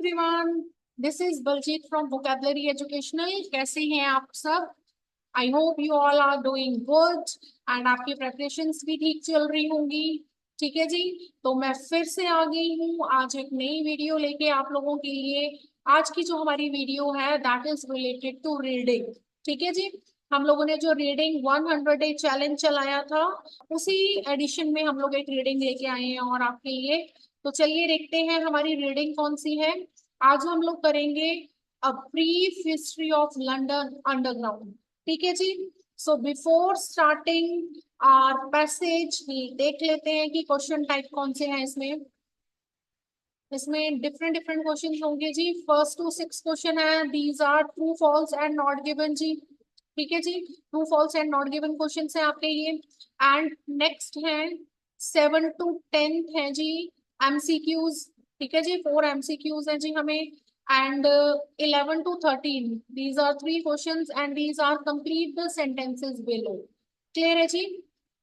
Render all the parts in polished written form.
Everyone, this is Baljeet from vocabulary educational. कैसे हैं आप सब? I hope you all are doing good and आपकी प्रेपरेशंस भी ठीक चल रही होंगी। ठीक है जी, तो मैं फिर से आ गई हूँ आज एक नई वीडियो लेके आप लोगों के लिए। आज की जो हमारी वीडियो है that is related to reading. ठीक है जी, हम लोगों ने जो रीडिंग 100 डे चैलेंज चलाया था उसी एडिशन में हम लोग एक रीडिंग लेके आए हैं और आपके लिए। तो चलिए देखते हैं हमारी रीडिंग कौन सी है। आज हम लोग करेंगे a brief history of London underground. ठीक है जी, so before starting our passage देख लेते हैं कि क्वेश्चन टाइप कौन से हैं इसमें। इसमें डिफरेंट डिफरेंट क्वेश्चन होंगे जी। फर्स्ट टू सिक्स क्वेश्चन है, these are true false and not given जी। ठीक है जी, true false and not given question है आपके ये। एंड नेक्स्ट है 7 to 10 है जी एमसीक्यूज। ठीक है जी, 4 MCQs है जी हमें। And 11 to 13 these are 3 questions and these are complete the sentences below. Clear है जी?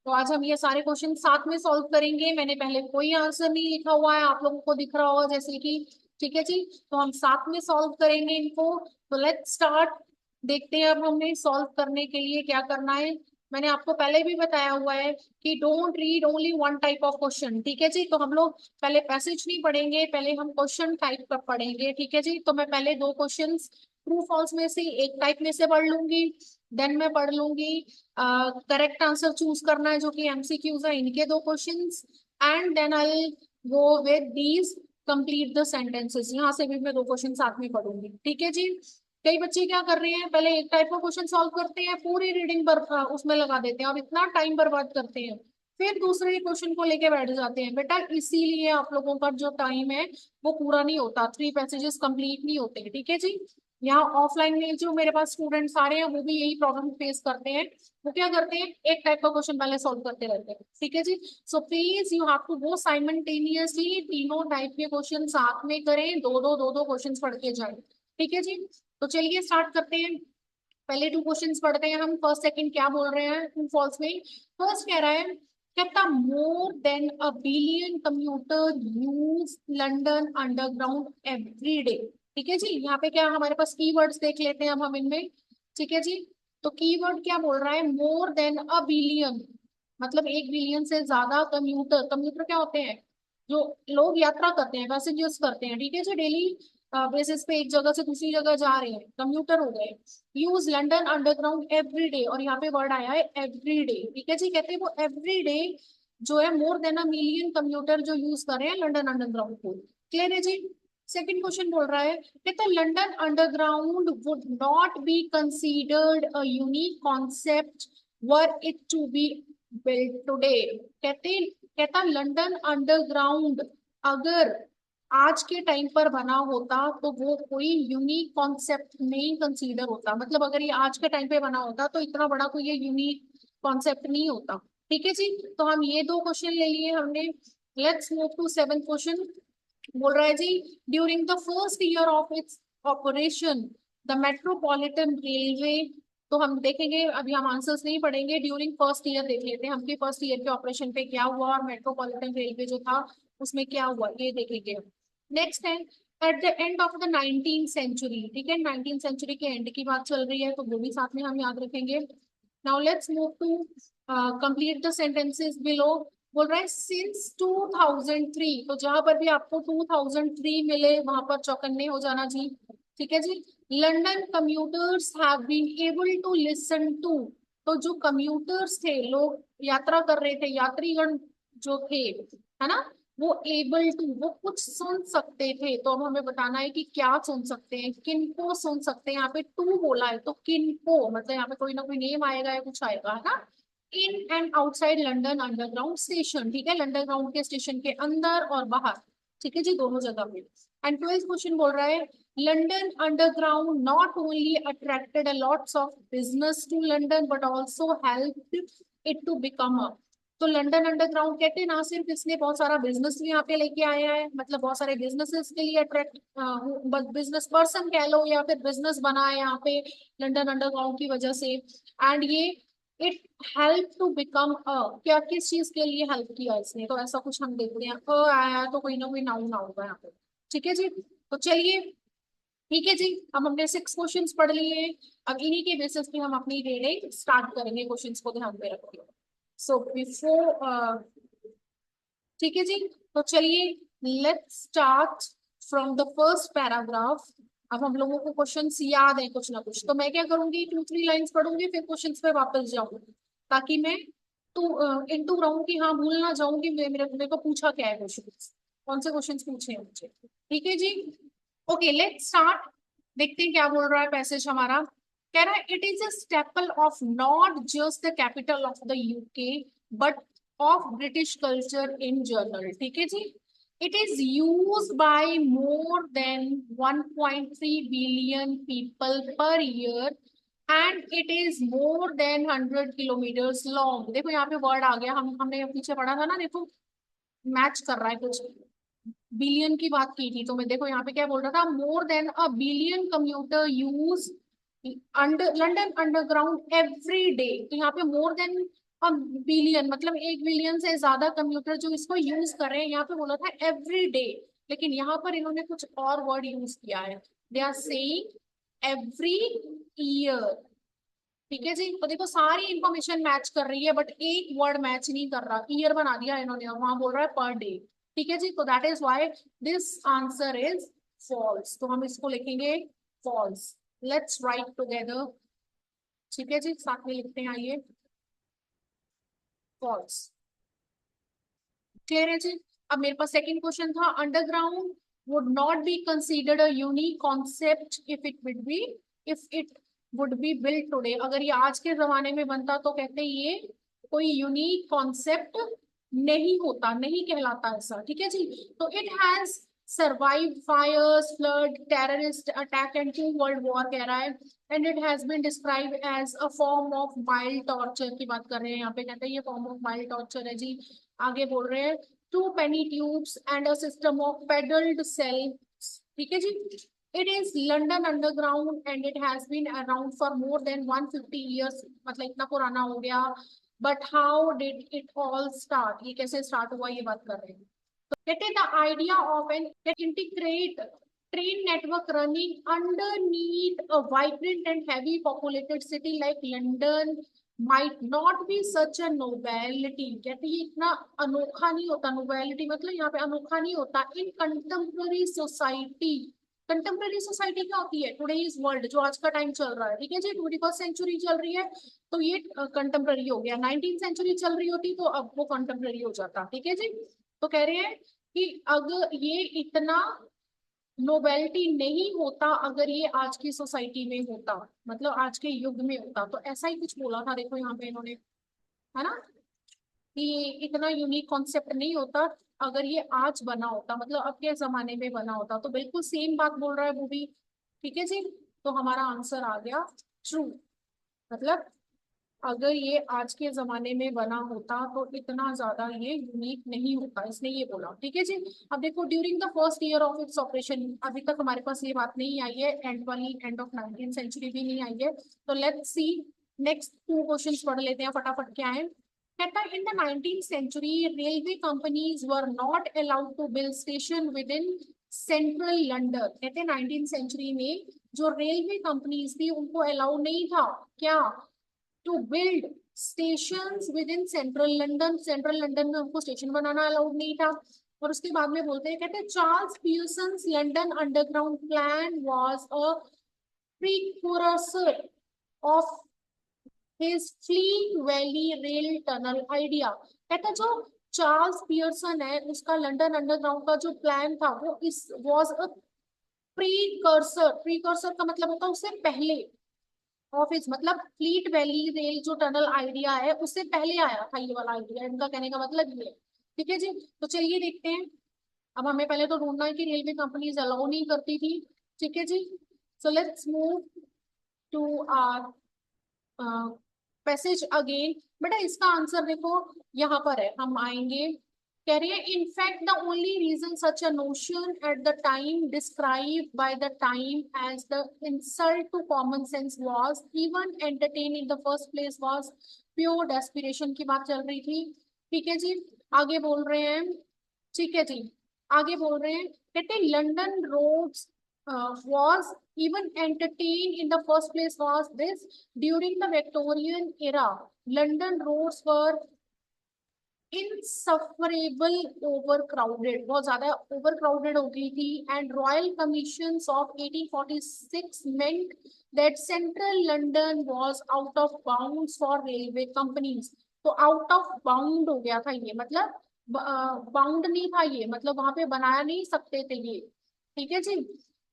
तो आज हम ये सारे क्वेश्चन साथ में सॉल्व करेंगे। मैंने पहले कोई आंसर नहीं लिखा हुआ है, आप लोगों को दिख रहा होगा जैसे कि। ठीक है जी, तो हम साथ में सॉल्व करेंगे इनको। तो लेट्स स्टार्ट। देखते हैं अब हमें सॉल्व करने के लिए क्या करना है। मैंने आपको पहले भी बताया हुआ है कि don't read only one type of question. ठीक है जी, तो हम लोग पहले पैसेज नहीं पढ़ेंगे, पहले हम क्वेश्चन टाइप का पढ़ेंगे। ठीक है जी, तो मैं पहले दो क्वेश्चन ट्रू फॉल्स में से एक टाइप में से पढ़ लूंगी, देन मैं पढ़ लूंगी करेक्ट आंसर चूज करना है जो कि एमसीक्यूज है इनके दो questions. And then I go with these complete the sentences. यहाँ से भी मैं दो क्वेश्चन साथ में पढ़ूंगी। ठीक है जी, कई बच्चे क्या कर रहे हैं, पहले एक टाइप का क्वेश्चन सॉल्व करते हैं, पूरी रीडिंग पर उसमें लगा देते हैं और इतना टाइम बर्बाद करते हैं, फिर दूसरे क्वेश्चन को लेके बैठ जाते हैं। बेटा इसीलिए आप लोगों का जो टाइम है वो पूरा नहीं होता, 3 पैसेजेस कंप्लीट नहीं होते। ठीक है जी, यहाँ ऑफलाइन में जो मेरे पास स्टूडेंट सारे हैं वो भी यही प्रॉब्लम फेस करते हैं। वो क्या करते हैं, एक टाइप का क्वेश्चन पहले सॉल्व करते रहते हैं। ठीक है जी, so please you have to go simultaneously, तीनों टाइप के क्वेश्चन साथ में करें, दो दो क्वेश्चन पढ़ के जाए। ठीक है जी, तो चलिए स्टार्ट करते हैं। पहले 2 क्वेश्चंस पढ़ते हैं हम। फर्स्ट सेकंड क्या बोल रहे हैं ट्रू फॉल्स में। फर्स्ट कह रहा है, कहता more than a billion commuter use London Underground every day. ठीक है जी, यहाँ पे क्या हमारे पास कीवर्ड्स देख लेते हैं अब हम इनमें। ठीक है जी, तो कीवर्ड क्या बोल रहा है, मोर देन अ बिलियन, मतलब 1 बिलियन से ज्यादा कम्यूटर। कम्यूटर क्या होते हैं, जो लोग यात्रा करते हैं, पैसेंजर्स करते हैं। ठीक है जी, डेली बेसिस पे एक जगह से दूसरी जगह जा रहे हैं, कम्यूटर हो गए। Use London Underground every day, और यहाँ पे वर्ड आया है एवरी डे। ठीक है जी, कहते हैं वो एवरी डे जो है मोर देन अ मिलियन कंप्यूटर जो यूज कर रहे हैं लंदन अंडरग्राउंड को। क्लियर है जी? सेकंड क्वेश्चन बोल रहा है, कहता London Underground would not be considered a unique concept were it to be built today. कहता लंदन अंडरग्राउंड अगर आज के टाइम पर बना होता तो वो कोई यूनिक कॉन्सेप्ट नहीं कंसीडर होता। मतलब अगर ये आज के टाइम पे बना होता तो इतना बड़ा कोई ये यूनिक कॉन्सेप्ट नहीं होता। ठीक है जी, तो हम ये दो क्वेश्चन ले लिए हमने। Let's move to seven question. बोल रहा है जी, during the first year of its operation the metropolitan railway. तो हम देखेंगे, अभी हम आंसर्स नहीं पढ़ेंगे, ड्यूरिंग फर्स्ट ईयर देख लेते हैं हम कि फर्स्ट ईयर के ऑपरेशन पे क्या हुआ और मेट्रोपॉलिटन रेलवे जो था उसमें क्या हुआ, ये देखेंगे। नेक्स्ट है at the end of the 19th century. ठीक है, 19th सेंचुरी के एंड की बात चल रही है तो वो भी साथ में हम याद रखेंगे। Now let's move to complete the sentences below. बोल रहा है सिंस 2003, तो जहां पर भी आपको 2003 मिले वहां पर चौकन्ने हो जाना जी। ठीक है जी, London commuters have been able to listen to, तो जो कम्यूटर्स थे, लोग यात्रा कर रहे थे, यात्रीगण जो थे, है ना, वो एबल टू, वो कुछ सुन सकते थे। तो अब हमें बताना है कि क्या सुन सकते हैं, किनको सुन सकते हैं। यहाँ पे टू बोला है तो किनको, मतलब यहाँ पे कोई ना कोई नेम आएगा या कुछ आएगा, है ना। इन and outside London underground station. ठीक है, लंदन ग्राउंड के स्टेशन के अंदर और बाहर। ठीक है जी, दोनों जगह पे। एंड ट्वेल्थ क्वेश्चन बोल रहा है, London Underground not only attracted a lots of business to London but also helped it to become a. तो लंदन अंडरग्राउंड कहते हैं ना सिर्फ इसने बहुत सारा बिजनेस भी यहाँ पे लेके आया है, मतलब बहुत सारे बिजनेसेस के लिए अट्रैक्ट, बिजनेस पर्सन कह लो या फिर बिजनेस बना है यहाँ पे लंदन अंडरग्राउंड की वजह से। एंड ये it help to become a, क्या किस चीज के लिए हेल्प किया इसने, तो ऐसा कुछ हम देखते हैं। अ आया तो कोई ना कोई नाउन आऊंगा यहाँ पे। ठीक है जी, तो चलिए ठीक है जी, अब हमने 6 क्वेश्चंस पढ़ लिए हैं। अब इन्हीं के बेसिस पे हम अपनी रीडिंग स्टार्ट करेंगे, क्वेश्चंस को ध्यान में रखिए। सो बिफोर ठीक है जी, तो चलिए let's start from the first paragraph. अब हम लोगों को क्वेश्चंस याद है कुछ ना कुछ, तो मैं क्या करूंगी, 2-3 लाइंस पढ़ूंगी, फिर क्वेश्चंस पे वापस जाऊंगी, ताकि मैं तो इनटू रहूं कि हाँ भूल ना जाऊं कि मेरे को पूछा क्या है, क्वेश्चन कौन से क्वेश्चंस पूछे हैं मुझे। ठीक है जी, ओके लेट्स स्टार्ट। देखते हैं क्या बोल रहा है पैसेज हमारा। कह रहा है it is a staple of not just the capital of the UK but of British culture in general. ठीक है जी, it is use by more than 1.3 billion people per year and it is more than 100 kilometres long. देखो यहाँ पे word आ गया, हमने पीछे पढ़ा था ना, देखो मैच कर रहा है कुछ। बिलियन की बात की थी तो मैं, देखो यहाँ पे क्या बोल रहा था, मोर than a billion computer use under London Underground every day. तो यहाँ पे मोर देन अ बिलियन मतलब 1 बिलियन से ज्यादा कंप्यूटर जो इसको यूज कर रहे हैं, यहाँ पे बोला था एवरी डे, लेकिन यहाँ पर इन्होंने कुछ और वर्ड यूज किया है, they are saying every year. ठीक है जी, तो देखो सारी इंफॉर्मेशन मैच कर रही है बट एक वर्ड मैच नहीं कर रहा, ईयर बना दिया इन्होंने और वहां बोल रहा है पर डे। ठीक है जी, तो that is why this answer is false, तो हम इसको लिखेंगे फॉल्स। Let's write together. ठीक है जी, साथ में लिखते हैं, आइए, फॉल्स। क्लियर है जी। अब मेरे पास सेकंड क्वेश्चन था, underground would not be considered a unique concept if it would be, if it would be built today. अगर ये आज के जमाने में बनता तो कहते हैं ये कोई यूनिक कॉन्सेप्ट नहीं होता, नहीं कहलाता ऐसा। ठीक है जी, तो it has survive fires, flood, terrorist attack and 2 world war कह रहा है, and it has been describe as a form of mild torture की बात कर रहे हैं यहाँ पे, कहते हैं ये फॉर्म ऑफ माइल्ड टॉर्चर है जी। आगे बोल रहे हैं 2 penny tubes and a system of pedaled cells। ठीक है जी, it is London underground and it has been around for more than 150 years, मतलब इतना पुराना हो गया। but how did it all start, ये कैसे स्टार्ट हुआ ये बात कर रहे हैं। It is the idea of an integrate train network running underneath a vibrant and heavy populated city like London might not be such a novelty। कहते ये इतना अनोखा नहीं होता, नोवेलिटी मतलब यहाँ पे अनोखा नहीं होता इन कंटेम्प्रेरी सोसाइटी। कंटेम्प्रेरी सोसाइटी क्या होती है, टुडे इज वर्ल्ड, जो आज का टाइम चल रहा है। ठीक है जी, 21st सेंचुरी चल रही है तो ये कंटेम्प्रेरी हो गया, 19th सेंचुरी चल रही होती तो अब वो कंटेम्प्रेरी हो जाता। ठीक है जी, तो कह रहे हैं कि अगर ये इतना नोबेलिटी नहीं होता अगर ये आज की सोसाइटी में होता, मतलब आज के युग में होता, तो ऐसा ही कुछ बोला था देखो यहाँ पे इन्होंने, है ना, कि ये इतना यूनिक कॉन्सेप्ट नहीं होता अगर ये आज बना होता, मतलब अब के जमाने में बना होता, तो बिल्कुल सेम बात बोल रहा है वो भी। ठीक है जी, तो हमारा आंसर आ गया ट्रू, मतलब अगर ये आज के जमाने में बना होता तो इतना ज्यादा ये यूनिक नहीं होता, इसने ये बोला। ठीक है जी, अब देखो during the first year of its operation, अभी तक हमारे पास ये बात नहीं आई है, एंड वाली एंड ऑफ 19th सेंचुरी भी नहीं आई है, तो लेट्स सी नेक्स्ट 2 क्वेश्चंस पढ़ लेते हैं फटाफट, क्या है। कहता है in the 19th century railway companies were not allowed to build station within central London. कहते हैं 19th सेंचुरी में जो रेलवे कंपनीज थी उनको अलाउ नहीं था क्या, to build stations within central London, central London में उनको स्टेशन बनाना अलाउड नहीं था। और उसके बाद में बोलते हैं, कहते हैं Charles Pearson's London underground plan was a precursor of his Fleet Valley rail tunnel idea. कहता है जो चार्ल्स पियर्सन है उसका लंदन अंडरग्राउंड का जो प्लान था वो इस वाज अ प्रीकर्सर, प्रीकर्सर का मतलब होता है उससे पहले, ऑफिस मतलब फ्लीट वैली रेल जो टनल आइडिया है उससे पहले आया था ये वाला आइडिया, इनका कहने का मतलब ये है। ठीक है जी, तो चलिए देखते हैं। अब हमें पहले तो ढूंढना है कि रेलवे कंपनीज अलाउ नहीं करती थी। ठीक है जी, so let's move to our passage again. बेटा इसका आंसर देखो यहाँ पर है, हम आएंगे। कह रही है in fact the only reason such a notion at the time describe by the time as the insult to common sense was even entertain in the first place was pure desperation की बात चल रही थी। ठीक है जी, आगे बोल रहे हैं। ठीक है जी, आगे बोल रहे हैं कहते London roads was even entertained in the first place was this during the Victorian era. London roads were insufferable overcrowded, बहुत ज्यादा overcrowded हो गई थी, and Royal Commissions of 1846 meant that central London was out of bounds for railway companies. तो out of bound हो गया था ये, मतलब बाउंड नहीं था ये, मतलब वहां पे बनाया नहीं सकते थे ये, ठीक है जी.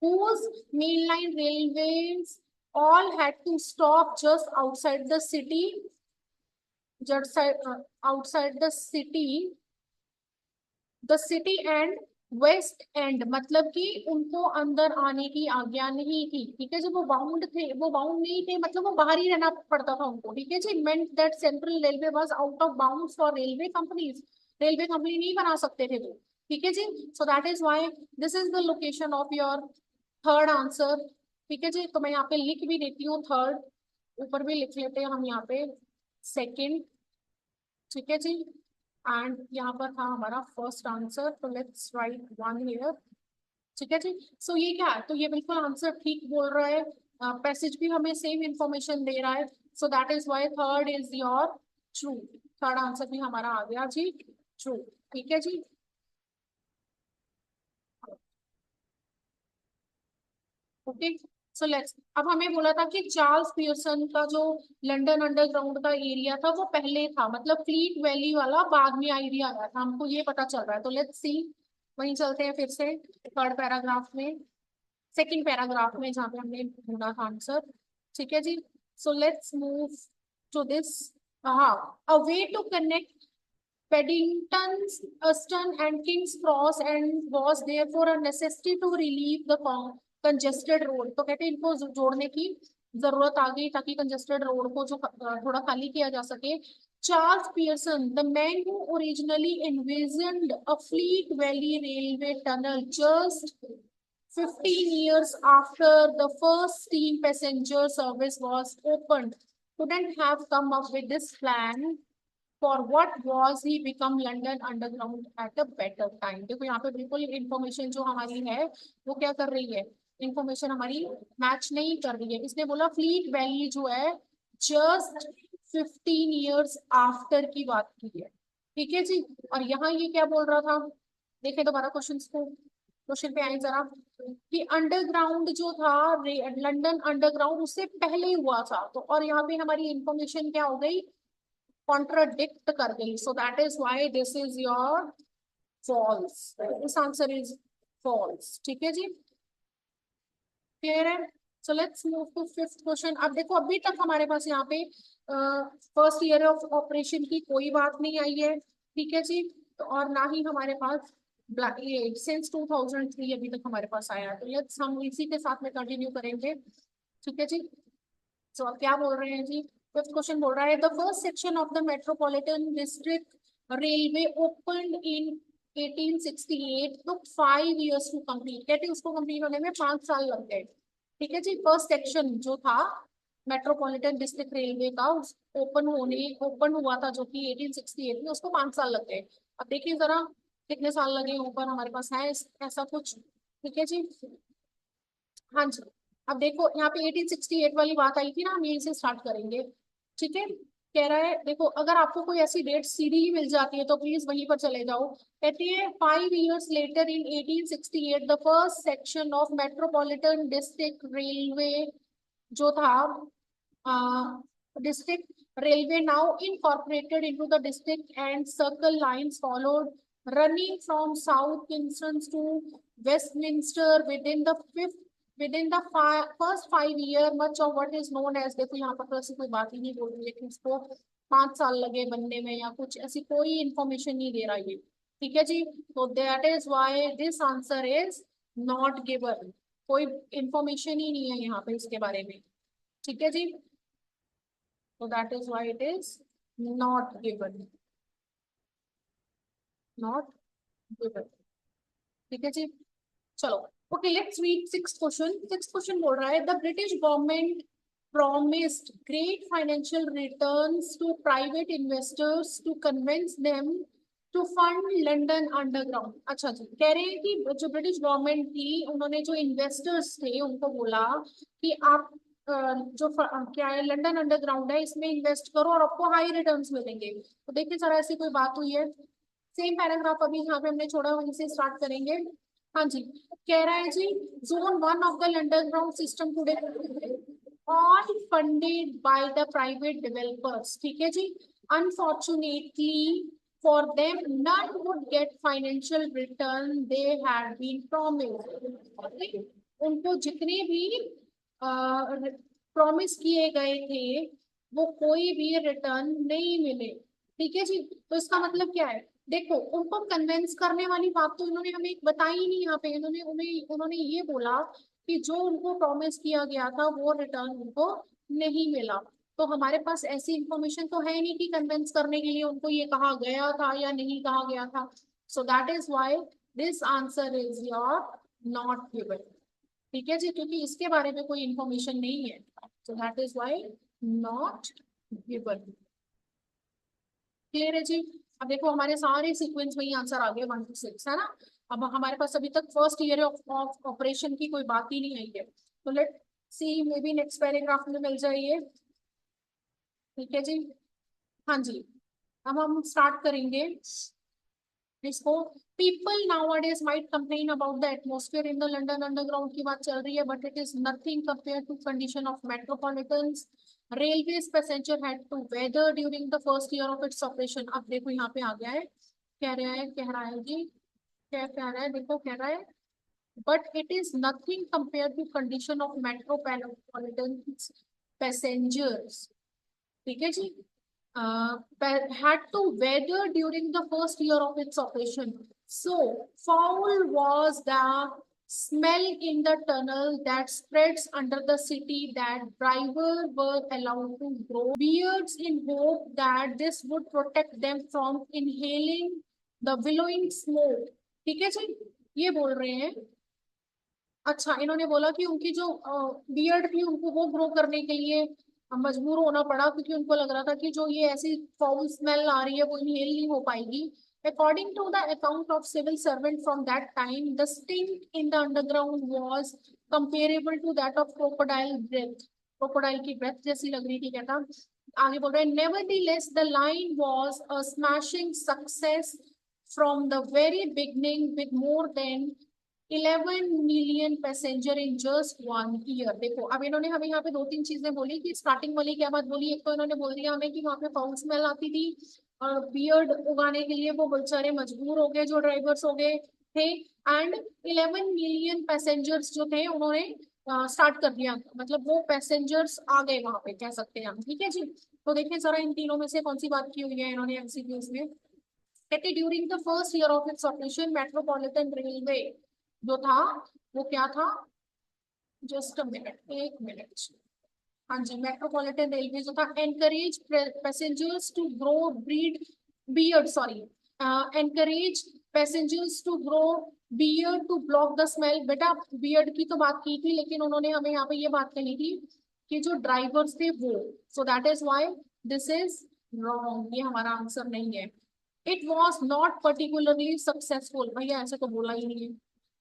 Whose mainline railways all had to stop just outside the city, just outside the city and West End, मतलब कि उनको अंदर आने की आज्ञा नहीं थी, ठीक है. जब वो बाउंड थे, वो बाउंड नहीं थे, मतलब वो बाहर ही रहना पड़ता था उनको, ठीक है जी. Meant that central railway was out of bounds for railway companies, railway company नहीं बना सकते थे वो, ठीक है जी. So that is why this is the location of your third answer, ठीक है जी. तो मैं यहाँ पे लिख भी देती हूँ थर्ड, ऊपर भी लिख लेते हैं हम यहाँ पे सेकेंड, ठीक है जी. एंड यहाँ पर था हमारा फर्स्ट आंसर, तो लेट्स राइट वन हियर, ठीक है जी. सो ये क्या है, तो ये बिल्कुल आंसर ठीक बोल रहा है, पैसेज भी हमें सेम इंफॉर्मेशन दे रहा है. सो that is why third is your true, third answer भी हमारा आ गया जी ट्रू, ठीक है जी. ओके, सो लेट्स, अब हमें बोला था कि चार्ल्स पियर्सन का जो लंदन अंडरग्राउंड का एरिया था वो पहले था, मतलब फ्लीट वैली वाला बाद में आइडिया आया था, हमको ये पता चल रहा है. तो लेट्स सी, वहीं चलते हैं फिर से थर्ड पैराग्राफ में, सेकंड पैराग्राफ में जहाँ पे हमने ढूंढा था आंसर, ठीक है जी. So let's move to this. हाँ, a way to connect Paddington's, Euston and King's Cross and was therefore a necessity to relieve the congested road. तो कहते हैं इनको जोड़ने की जरूरत आ गई ताकि congested road को जो थोड़ा खाली किया जा सके. Charles Pearson, the man who originally envisioned a Fleet Valley Railway tunnel just 15 years after the first steam passenger service was opened, couldn't have come up with this plan. For what was he become London Underground at a better time. देखो यहाँ पे बिल्कुल information जो हमारी है वो क्या कर रही है, इंफॉर्मेशन हमारी मैच नहीं कर रही है. इसने बोला फ्लीट वैली जो है जस्ट 15 years आफ्टर की बात की है, ठीक है जी. और यहाँ ये क्या बोल रहा था, देखें दोबारा क्वेश्चन को, क्वेश्चन पे आए जरा, कि अंडरग्राउंड जो था लंदन अंडरग्राउंड उससे पहले हुआ था, तो और यहाँ पे हमारी इंफॉर्मेशन क्या हो गई, कॉन्ट्राडिक्ट कर गई. So that is why this is your false, this answer is false, ठीक है जी. क्लियर है. So let's move to fifth question. अब देखो अभी तक हमारे पास यहाँ पे फर्स्ट ईयर ऑफ ऑपरेशन की कोई बात नहीं आई है, ठीक है जी. तो और ना ही हमारे पास ये सिंस 2003 अभी तक हमारे पास आया है, तो लेट्स हम इसी के साथ में कंटिन्यू करेंगे, ठीक है जी. सो अब क्या बोल रहे हैं जी, फिफ्थ क्वेश्चन बोल रहा है the first section of the metropolitan district railway opened in 1868 took 5 years to complete. कहते हैं उसको कंप्लीट होने में 5 साल लग गए, ठीक है जी. फर्स्ट सेक्शन जो था मेट्रोपॉलिटन डिस्ट्रिक्ट रेलवे का ओपन हुआ था जो कि 1868 में, उसको 5 साल लग गए. अब देखिए जरा कितने साल लगे ऊपर हमारे पास है ऐसा कुछ, ठीक है जी. हाँ जी, अब देखो यहाँ पे 1868 वाली बात आई थी ना, हम यहीं से स्टार्ट करेंगे, ठीक है. कह रहा है देखो अगर आपको कोई ऐसी डेट सीधी ही मिल जाती है तो प्लीज वहीं पर चले जाओ. कहती है 5 years later in 1868 the first section of metropolitan district railway जो था, district railway now incorporated into the district and circle lines followed running from South Kingston to Westminster within the first 5 year. Much of what is known as, देखो यहाँ पर तो ऐसी कोई बात ही नहीं बोल रही है कि उसको 5 साल लगे बनने में या कुछ ऐसी कोई इंफॉर्मेशन नहीं दे रहा ये, ठीक है जी. तो that is why this answer is not given, कोई इंफॉर्मेशन ही नहीं है यहाँ पे इसके बारे में, ठीक है जी. So that is why it is not given, not given, ठीक है जी. चलो okay, let's read sixth question. Sixth question बोल रहा है the British government promised great financial returns to private investors to convince them to fund London Underground. अच्छा जी, कह रहे हैं कि जो ब्रिटिश गवर्नमेंट थी उन्होंने जो इन्वेस्टर्स थे उनको बोला कि आप क्या है लंदन अंडरग्राउंड है इसमें इन्वेस्ट करो और आपको हाई रिटर्न्स मिलेंगे। तो देखिए जरा ऐसी कोई बात हुई है। सेम पैराग्राफ अभी यहाँ पे हमने छोड़ा वहीं से स्टार्ट करेंगे। हाँ जी, कह रहा है जी zone one of the underground system today all funded by the private developers. ठीक है जी, unfortunately for them none would get financial return they had been promised। Okay? उनको जितने भी प्रॉमिस किए गए थे वो कोई भी रिटर्न नहीं मिले। ठीक है जी, तो इसका मतलब क्या है, देखो उनको कन्विंस करने वाली बात तो इन्होंने हमें बताई ही नहीं। यहाँ पे इन्होंने उन्हें उन्होंने ये बोला कि जो उनको प्रॉमिस किया गया था वो रिटर्न उनको नहीं मिला। तो हमारे पास ऐसी इंफॉर्मेशन तो है नहीं कि कन्विंस करने के लिए उनको ये कहा गया था या नहीं कहा गया था। सो that is why this answer is your not given. ठीक है जी, क्योंकि इसके बारे में कोई इंफॉर्मेशन नहीं है। सो that is why not given. Clear है जी। अब देखो हमारे सारे सीक्वेंस में ही आंसर आ गए 1 to 6 है ना। अब हमारे पास अभी तक फर्स्ट ईयर ऑफ ऑपरेशन की कोई बात ही नहीं आई है। तो let see may be next paragraph में मिल जाइए। ठीक है जी, हाँ जी, अब हम स्टार्ट करेंगे इसको। People nowadays might complain about the atmosphere in the London underground की बात चल रही है, but it is nothing compare to condition of metropolitan's railways passenger had to weather during the first year of its operation. अब देखो यहाँ पे आ गया है, कह रहा है जी, क्या कह रहा है, देखो कह रहा है but it is nothing compared to condition of metropolitan passengers। ठीक है जी, had to weather during the first year of its operation, so foul was the smell in the tunnel that spreads under the city that drivers were allowed to grow beards in hope that this would protect them from inhaling the billowing smoke। ठीक है जी, ये बोल रहे हैं। अच्छा, इन्होंने बोला कि उनकी जो बियर्ड थी उनको वो ग्रो करने के लिए मजबूर होना पड़ा क्योंकि उनको लग रहा था कि जो ये ऐसी फाउल स्मेल आ रही है वो इनहेल नहीं हो पाएगी। According to the account of civil servant from that time the stink in the underground was comparable to that of crocodile breath. Crocodile की ब्रेथ जैसी लग रही थी कहता। आगे बोल रहे हैं nevertheless the line was a smashing success from the very beginning with more than 11 million passenger in just 1 year. देखो अब इन्होंने हमें यहाँ पे दो तीन चीजें बोली कि स्टार्टिंग वाली क्या बात बोली। एक तो इन्होंने बोल दिया हमें कि वहां पे फाउल स्मेल आती थी और बियर्ड उगाने के लिए वो बेचारे मजबूर हो गए जो ड्राइवर्स हो गए थे। एंड 11 मिलियन पैसेंजर्स जो थे उन्होंने स्टार्ट कर दिया, मतलब वो पैसेंजर्स आ गए वहां पे कह सकते हैं हम। ठीक है जी, तो देखिए जरा इन तीनों में से कौन सी बात की हुई है इन्होंने एमसीक्यूज में। कहते during the first year of its operation Metropolitan Railway जो था वो क्या था, जस्ट अ मिनट, एक मिनट। हाँ जी, मेट्रोपॉलिटन रेलवे जो था encourage passengers to grow breed beard sorry encourage passengers to grow beard to block the smell. बेटा बियर्ड की तो बात की थी लेकिन उन्होंने हमें यहाँ पे ये बात कही थी कि जो ड्राइवर्स थे वो। सो that is why this is wrong, ये हमारा आंसर नहीं है। It was not particularly successful, भैया ऐसे तो बोला ही नहीं है।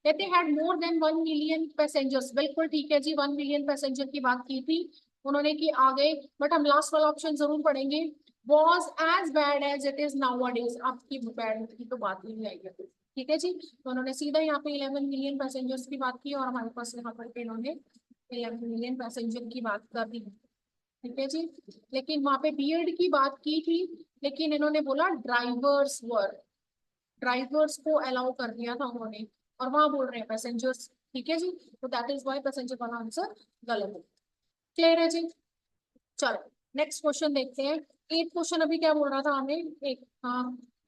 कहते had more than 1 million passengers, बिल्कुल ठीक है जी, 1 मिलियन पैसेंजर की बात की थी उन्होंने कि आ गए, बट हम लास्ट वाला ऑप्शन जरूर पढ़ेंगे। Was as bad as it is nowadays, आपकी बैड की तो बात ही नहीं आई। ठीक है जी, तो उन्होंने सीधा यहाँ पे 11 मिलियन पैसेंजर्स की बात की और हमारे पास यहाँ पर इन्होंने 11 मिलियन पैसेंजर की बात कर दी। ठीक है जी, लेकिन वहां पे बीएड की बात की थी लेकिन इन्होंने बोला ड्राइवर्स वर, ड्राइवर्स को अलाउ कर दिया था उन्होंने और वहां बोल रहे हैं पैसेंजर्स। ठीक है जी, तो दैट इज वाई पैसेंजर वाला आंसर गलत है। क्लियर है जी, चलो नेक्स्ट क्वेश्चन देखते हैं। एट क्वेश्चन अभी क्या बोल रहा था हमें, एक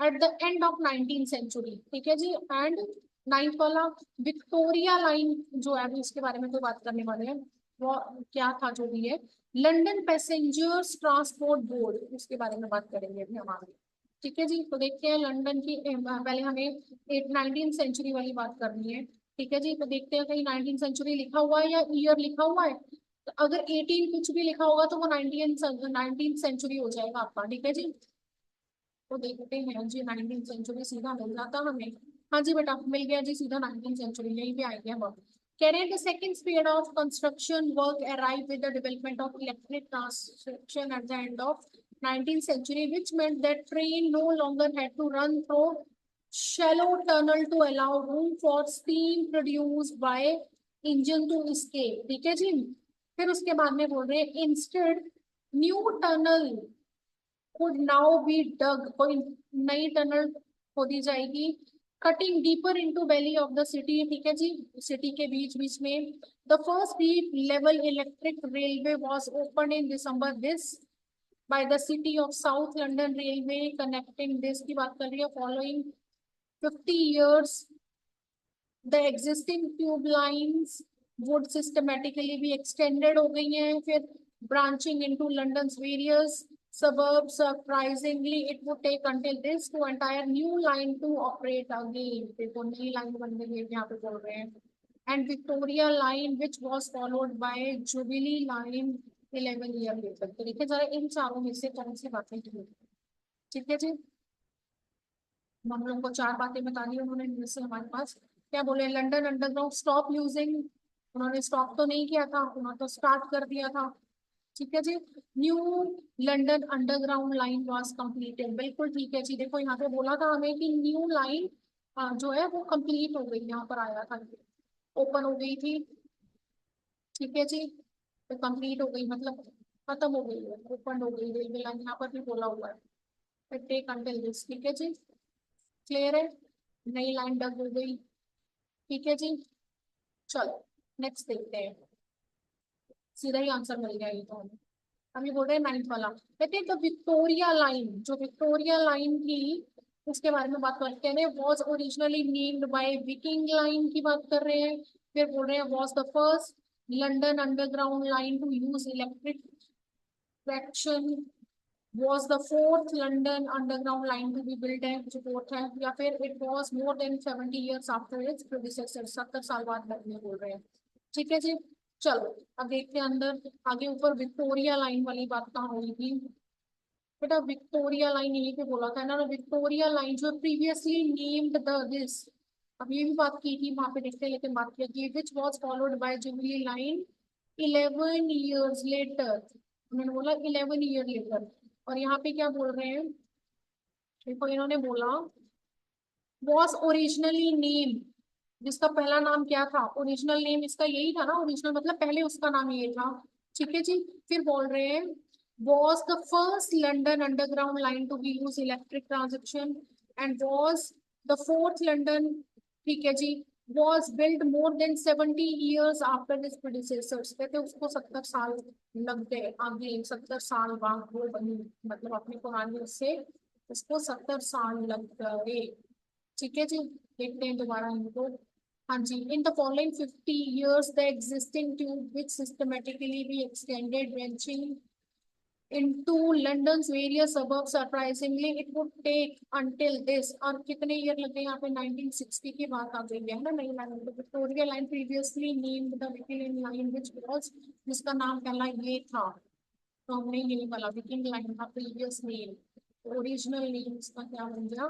at the end of 19th century. ठीक है जी, एंड नाइन्थ वाला विक्टोरिया लाइन जो है अभी उसके बारे में तो बात करने वाले हैं। वो क्या था जो भी है, लंदन पैसेंजर्स ट्रांसपोर्ट बोर्ड उसके बारे में बात करेंगे अभी हम आगे। ठीक है जी, तो देखते हैं लंदन की पहले हमें 19th सेंचुरी वाली बात करनी है। ठीक है जी, तो देखते हैं कहीं 19th सेंचुरी लिखा हुआ है या ईयर लिखा हुआ है। तो अगर 18 कुछ भी लिखा होगा तो वो 19th सेंचुरी हो जाएगा आपका। ठीक है जी, तो देखते हैं जी, 19th सेंचुरी सीधा मिल जाता हमें। हाँ जी बेटा, मिल गया जी सीधा 19th सेंचुरी, यहीं पे आएंगे हम। कह रहे हैं the second period of construction work arrived with the development of electric transportation at the end of 19th century, which meant that train no longer had to run through shallow tunnel to allow room for steam produced by engine to escape। ठीक है जी। फिर उसके बाद में बोल रहे हैं instead new tunnel could now be dug, कोई नई टनल खोदी जाएगी, cutting deeper into valley of the city. ठीक है जी, सिटी के बीच बीच में। The first deep level electric railway was open in December this by the city of south London railway connecting this की बात कर रही है। Following 50 years the existing tube lines would systematically भी एक्सटेंडेड हो गई हैं, फिर branching into London's various suburbs। Surprisingly it would take until this to entire new line to operate again। देखो नई लाइन बन गई है यहाँ पे बोल रहे हैं। And Victoria line which was followed by Jubilee line 11 year later। तो देखिए जरा इन चारों में से कौन सी बातें की। ठीक है जी, हम लोग को चार बातें बता दी उन्होंने, जैसे हमारे पास क्या बोले, लंदन अंडरग्राउंड स्टॉप यूजिंग, उन्होंने स्टॉप तो नहीं किया था, उन्होंने तो स्टार्ट कर दिया था। ठीक है जी। New London underground line was completed, बिल्कुल ठीक है जी। देखो यहाँ पे बोला था हमें कि न्यू लाइन जो है वो कंप्लीट हो गई, यहाँ पर आया था, ओपन हो गई थी। ठीक है जी, तो कंप्लीट हो गई मतलब खत्म हो गई है, ओपन हो गई रेलवे लाइन, यहाँ पर भी बोला हुआ है टेक अंटिल दिस। ठीक है जी, क्लियर है, नई लाइन डग हो गई। ठीक है जी, चलो नेक्स्ट देखते हैं, सीधा ही आंसर मिल गया ये तो हमें। हम ये बोल रहे हैं 9th वाला, कहते हैं द विक्टोरिया लाइन, जो विक्टोरिया लाइन थी उसके बारे में बात करते हैं। Was originally named by Viking line की बात कर रहे हैं। फिर बोल रहे हैं was the first London underground line to use electric traction, was the fourth London underground line to be built है, जो फोर्थ है, या फिर it was more than 70 years after its predecessor, 70 साल बाद लगने बोल रहे हैं। ठीक है जी, चलो अब देखते हैं अंदर आगे ऊपर विक्टोरिया लाइन वाली बात कहाँ हुई थी। बेटा विक्टोरिया लाइन यही पे बोला था ना, विक्टोरिया लाइन जो प्रीवियसली नेम्ड द दिस, अब ये भी बात की थी वहां पे, देखते हैं लेकिन बात की which was followed by jubilee line 11 years later, उन्होंने बोला 11 ईयर लेटर। और यहाँ पे क्या बोल रहे हैं, देखो इन्होंने बोला वॉज ओरिजिनली नेम, जिसका पहला नाम क्या था, ओरिजिनल नेम इसका यही था ना, ओरिजिनल मतलब पहले उसका नाम ये था। ठीक है जी, फिर बोल रहे हैं was the first London underground line to be use electric transaction and was the fourth London. ठीक है जी, was build more than 70 years after this predecessors, कहते उसको 70 साल लग गए, आगे 70 साल बाद वो बनी, मतलब अपनी पुरानी उससे उसको 70 साल लग गए। ठीक है जी, देखते हैं दोबारा इनको। हाँ जी, in the following 50 years the existing tube which systematically भी extended branching into London's various suburbs, surprisingly it would take until this, और कितने ईयर लगे यहाँ पे, 1960 की बात आ गई है ना। नई line Victoria line previously named the Viking line which was, जिसका नाम पहला ये था, तो हमने यही बोला विकिंग लाइन था प्रीवियस नेम, ओरिजिनल नेम इसका क्या बन गया,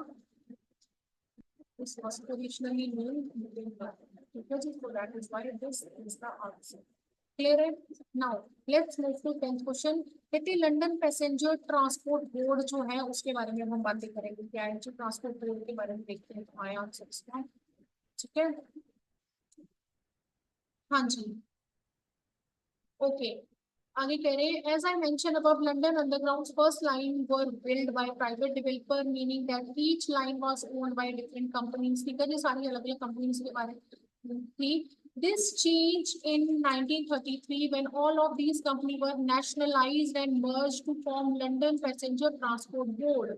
this was originally named Edinburgh। ठीक है जी, so that is why this is the answer। Clear है? Now let's move to 10th question। कहते लंदन पैसेंजर ट्रांसपोर्ट बोर्ड जो है उसके बारे में हम बातें करेंगे, क्या है जो ट्रांसपोर्ट बोर्ड के बारे में देखते हैं तो आया आंसर इसका। ठीक है, हाँ जी, ओके। आगे कह रहे हैं as I mention above London Underground first line were build by private developer, meaning that each line was owned by different companies. ठीक है, ये सारी अलग अलग कंपनीज के बारे में थी। This change in 1933 when all of these companies were nationalized and merged to form London Passenger Transport Board।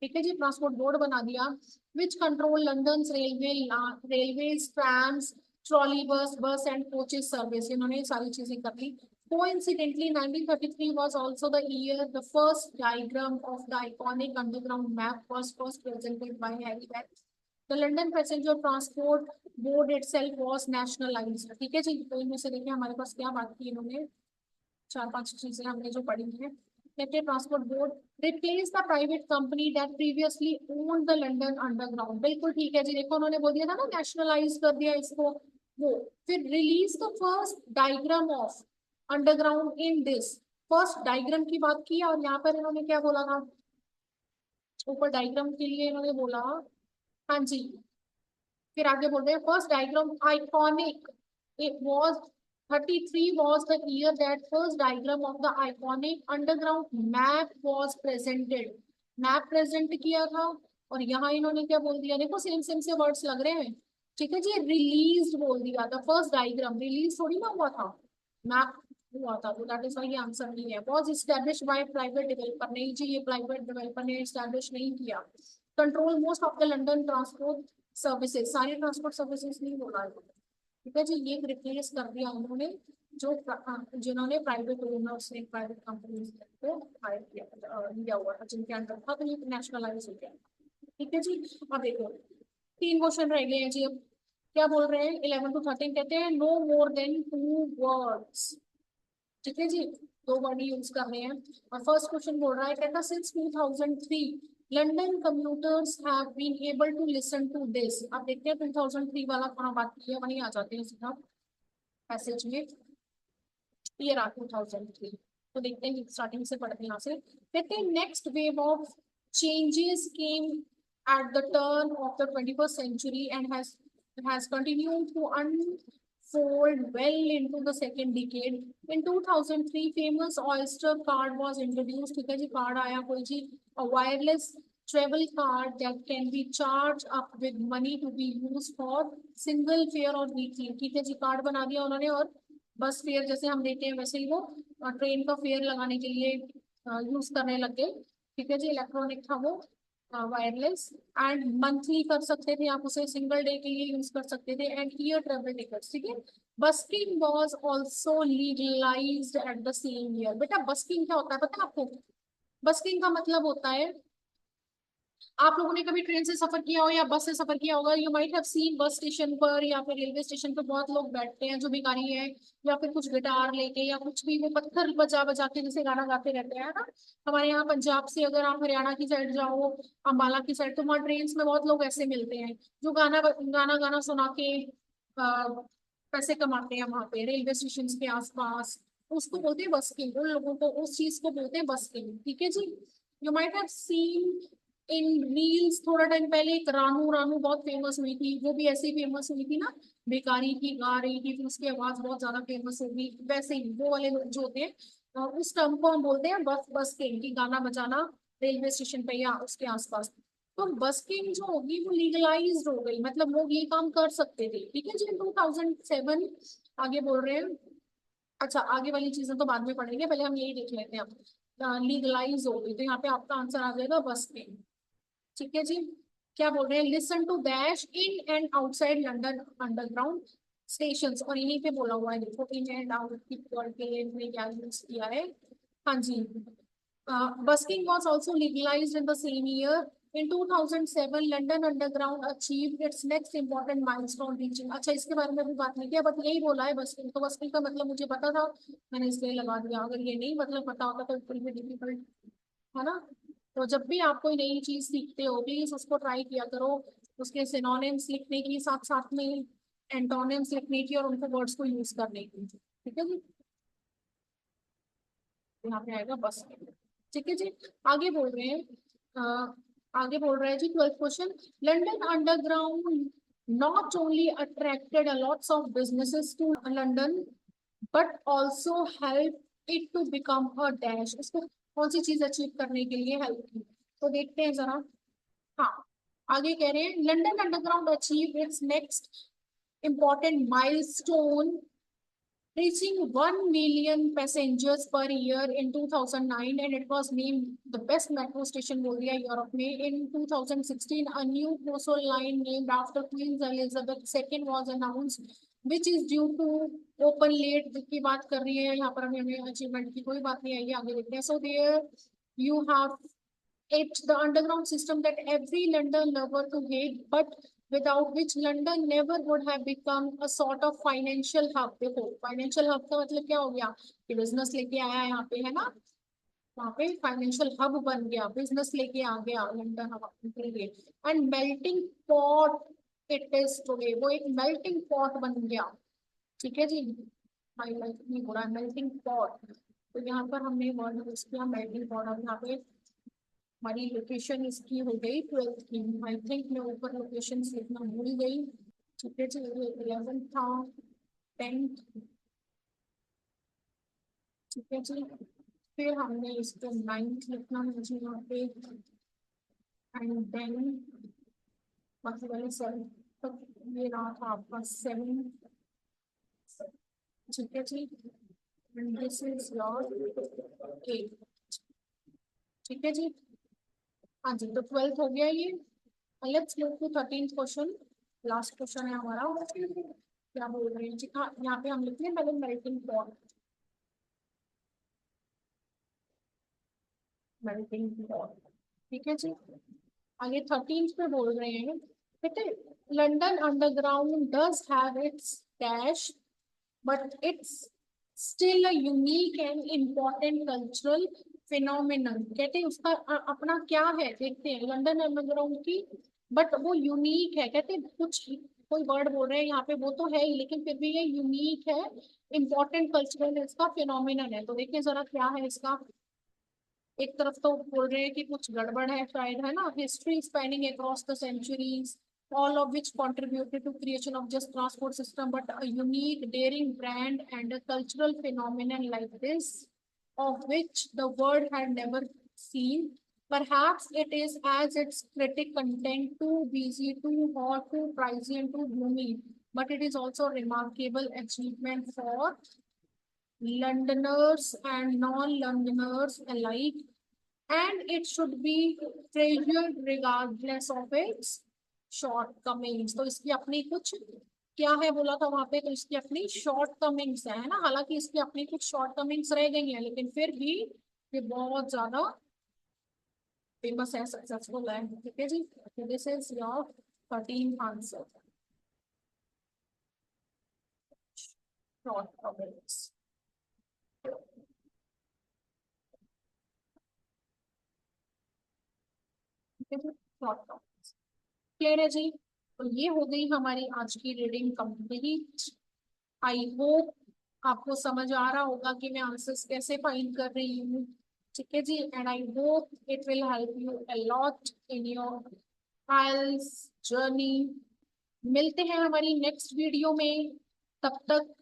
ठीक है जी, ट्रांसपोर्ट बोर्ड बना दिया, which control London's railways, trams, trolley बस, बस एंड कोचेस सर्विस, इन्होंने सारी चीजें कर ली। Coincidentally, 1933 was also the year the first diagram of the iconic underground map was first presented by Harry Beck। The London Passenger Transport Board itself was nationalized। ठीक है जी, तो इनमें से देखिए हमारे पास क्या बात की इन्होंने, चार पांच चीजें हमने जो पढ़ी हैं। National transport board replace the private company that previously own the London underground. बिल्कुल ठीक है जी, देखो उन्होंने बोल दिया था ना, नेशनलाइज कर दिया इसको। वो फिर release the first diagram of underground in this. First diagram की बात की और यहाँ पर इन्होंने क्या बोला था, ऊपर डायग्राम के लिए इन्होंने बोला, हाँ जी, फिर आगे बोल रहे हैं first diagram iconic, it was 33 was the year that first diagram of the iconic underground map was presented। Map present किया था। और यहाँ इन्होंने क्या बोल दिया, देखो सेम सेम से वर्ड्स लग रहे हैं, ठीक है जी, रिलीज बोल दिया था। फर्स्ट डायग्राम रिलीज थोड़ी ना हुआ था, मैप हुआ था, तो दैट इज वाई आंसर नहीं है। Was establish by private developer, नहीं जी ये प्राइवेट डेवलपर ने इस्टेब्लिश नहीं किया। Control most of the London transport services, सारी ट्रांसपोर्ट सर्विसेज नहीं बोला है, ठीक है जी, ये रिप्लेस कर दिया उन्होंने जो जिन्होंने प्राइवेट ओनर्स ने, प्राइवेट कंपनीज को हायर किया, लिया हुआ था, जिनके अंडर था, तो ये नेशनलाइज हो गया, ठीक है जी। अब देखो 3 क्वेश्चन रह गए हैं जी। अब क्या बोल रहे हैं, 11 to 13 कहते हैं नो मोर देन 2 वर्ड्स, ठीक है जी, 2 वर्ड यूज कर रहे हैं। और फर्स्ट क्वेश्चन बोल रहा है, कहता since 2003 London commuters have been able to listen to this. अब देखते हैं 2003 वाला कहाँ बात की है, वहीं आ जाते हैं सीधा पैसेज में। ये रहा 2003, तो देखते हैं स्टार्टिंग से पढ़ते हैं यहाँ से। कहते हैं next wave of changes came at the turn of the 21st century and has continued to unfold well into the second decade। In 2003 famous Oyster card was introduced, ठीक है जी, कार्ड आया कोई जी, a wireless travel card that can be charged up with money to be used for single fare or weekly, ठीक है जी, card बना दिया उन्होंने। और बस फेयर जैसे हम देते हैं वैसे ही वो ट्रेन का फेयर लगाने के लिए यूज करने लग गए, ठीक है जी, इलेक्ट्रॉनिक था वो, वायरलेस, एंड मंथली कर सकते थे आप उसे, सिंगल डे के लिए यूज कर सकते थे, एंड ईयर ट्रेवल टिकट्स, ठीक है। Busking was also legalised at the same year. बेटा बस्किंग क्या होता है पता है आपको? बस्किंग का मतलब होता है, आप लोगों ने कभी ट्रेन से सफर किया हो या बस से सफर किया होगा, you might have scene bus station पर या फिर रेलवे स्टेशन पर बहुत लोग बैठते हैं जो भिखारी है, या फिर कुछ गिटार लेके या कुछ भी वो पत्थर बजा बजा के जैसे गाना गाते रहते हैं ना। हमारे यहाँ पंजाब से अगर आप हरियाणा की साइड जाओ, अम्बाला की साइड, तो वहाँ ट्रेन में बहुत लोग ऐसे मिलते हैं जो गाना गाना गाना सुना के पैसे कमाते हैं वहां पे रेलवे स्टेशन के आसपास। उसको बोलते हैं बस्किंग, उन लोगों को उस चीज को बोलते हैं बस्किंग, ठीक है जी। You might have seen in reels, थोड़ा टाइम पहले एक रानू रानू बहुत फेमस हुई थी, वो भी ऐसे ही फेमस हुई थी ना, बेकारी की गा रही थी, फिर उसकी आवाज बहुत ज्यादा फेमस होगी, वैसे ही वो वाले लोग जो होते हैं, उस टर्म को हम बोलते हैं बस बस्किंग, की गाना बजाना रेलवे स्टेशन पे या उसके आसपास। तो बस्किंग जो होगी वो लीगलाइज हो गई, मतलब लोग ये काम कर सकते थे, ठीक है जी, 2007। आगे बोल रहे हैं, अच्छा आगे वाली चीजें तो बाद में पढ़ेंगे, पहले हम यही देख लेते हैं। अब लीगलाइज हो गई, तो यहाँ पे आपका आंसर आ जाएगा बस्किंग, ठीक है जी। क्या बोल रहे हैं, listen to dash in and outside London Underground station, और यहीं पे बोला हुआ है, देखो इन एंड आउट की वर्ड के लिए इन्होंने क्या यूज किया है, हाँ जी। busking was also legalized in the same year। In 2007, London Underground achieved its next important milestone, reaching, अच्छा इसके बारे में भी बात नहीं किया, बट यही बोला है बस्किंग, तो बस्किंग का मतलब मुझे पता था, मैंने इसलिए लगा दिया, अगर ये नहीं मतलब पता होता तो बिल्कुल भी डिफिकल्ट है ना। तो जब भी आप कोई नई चीज सीखते हो प्लीज उसको ट्राई किया करो, उसके सिनोनिम्स लिखने की, साथ साथ में एंटोनिम्स लिखने की, और उनको वर्ड्स को यूज करने की, ठीक है जी। यहाँ पे आएगा बस, ठीक है जी। आगे बोल रहे हैं, आगे बोल रहे हैं जी 12th question, London Underground not only attracted lots of businesses to London but also help it to become a dash. इसको कौन सी चीज अचीव करने के लिए हेल्प की, तो देखते हैं जरा। हाँ, आगे कह रहे हैं London underground achieve it's next important milestone, reaching 1 million passengers per year in 2009, and it was named the best metro station बोल दिया यूरोप में। In 2016 a new coastal line named after Queen Elizabeth II was announced which is due to open late, की बात कर रही है यहाँ पर, हमें अचीवमेंट की कोई बात नहीं आई, आगे देखते हैं। So there you have it, the underground system that every London lover to hate, but without which London never would have become a sort of financial hub। देखो फाइनेंशियल हब का मतलब क्या हो गया, कि बिजनेस लेके आया यहाँ पे, है ना, वहाँ पे फाइनेंशियल हब बन गया, बिजनेस लेके आ गया लंदन हमारे लिए। And melting pot it is today, वो एक मेल्टिंग पॉट बन गया। ठीक है जी, हाईलाइट नहीं हो रहा है, मेल्टिंग पॉट। तो यहाँ पर हमने वर्ड यूज किया मेल्टिंग पॉट। और यहाँ पे हमारी लोकेशन इसकी हो गई 12th की। आई थिंक मैं ऊपर लोकेशन लिखना भूल गई। ठीक है जी, ये 11th था, 10th। ठीक है जी, फिर हमने इसको 9th लिखना है मुझे यहाँ पे। एंड देन बाकी वाले 7 तक ये रहा था आपका 7। ठीक है जी, एंड दिस इज योर 8। ठीक है जी, हाँ जी, तो 12th हो गया ये। Let's move to 13th question. Last question है हमारा। क्या बोल रहे हैं जी, हाँ यहाँ पे हम लिखते हैं पहले मेल्टिंग पॉट। मेल्टिंग पॉट, ठीक है जी। आगे 13th पे बोल रहे हैं, ठीक है, London underground does have it's dash but it's still a unique and important cultural phenomenon। कहते हैं उसका अपना क्या है, देखते हैं लंदन अंडरग्राउंड की। बट वो यूनिक है, कहते हैं कुछ कोई वर्ड बोल रहे हैं यहाँ पे, वो तो है ही लेकिन फिर भी ये यूनिक है, इम्पोर्टेंट कल्चरल इसका फिनोमिनन है। तो देखिए जरा क्या है इसका। एक तरफ तो बोल रहे हैं कि कुछ गड़बड़ है शायद, है ना, history spanning across the centuries all of which contributed to creation of just transport system, but a unique daring brand and a cultural phenomenon like this of which the world had never seen. Perhaps it is as its critic content too busy, too hot, too pricey and too gloomy, but it is also a remarkable achievement for Londoners and non-Londoners alike, and it should be treasured regardless of its shortcomings। तो इसकी अपनी कुछ क्या है बोला था वहां पे, तो इसकी अपनी शॉर्टकमिंग्स है ना, हालांकि इसकी अपनी कुछ शॉर्टकमिंग्स रह गई हैं लेकिन फिर भी ये बहुत ज्यादा फेमस है, सक्सेसफुल है। ठीक है जी, this is your 13 answer, shortcomings. ठीक है जी, शॉर्टकमिंग्स क्लियर है जी। तो ये हो गई हमारी आज की रीडिंग कंप्लीट। आई होप आपको समझ आ रहा होगा कि मैं आंसर्स कैसे फाइंड कर रही हूँ। ठीक है जी, and I hope it will help you a lot in your IELTS journey. मिलते हैं हमारी नेक्स्ट वीडियो में, तब तक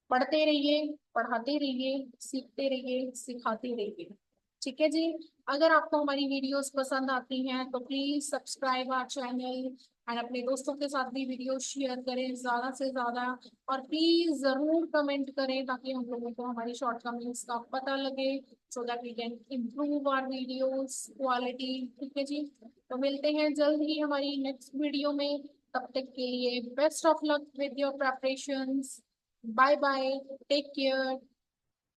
पढ़ते रहिए, पढ़ाते रहिए, सीखते रहिए, सिखाते रहिए। ठीक है जी, अगर आपको हमारी वीडियोस पसंद आती हैं तो please subscribe our channel and अपने दोस्तों के साथ भी वीडियो शेयर करें ज्यादा से ज्यादा। और प्लीज जरूर कमेंट करें ताकि हम लोगों को हमारी शॉर्टकमिंग्स का पता लगे, so that we can improve our videos quality. ठीक है जी, तो मिलते हैं जल्द ही हमारी नेक्स्ट वीडियो में। तब तक के लिए best of luck with your preparations. Bye bye. Take care.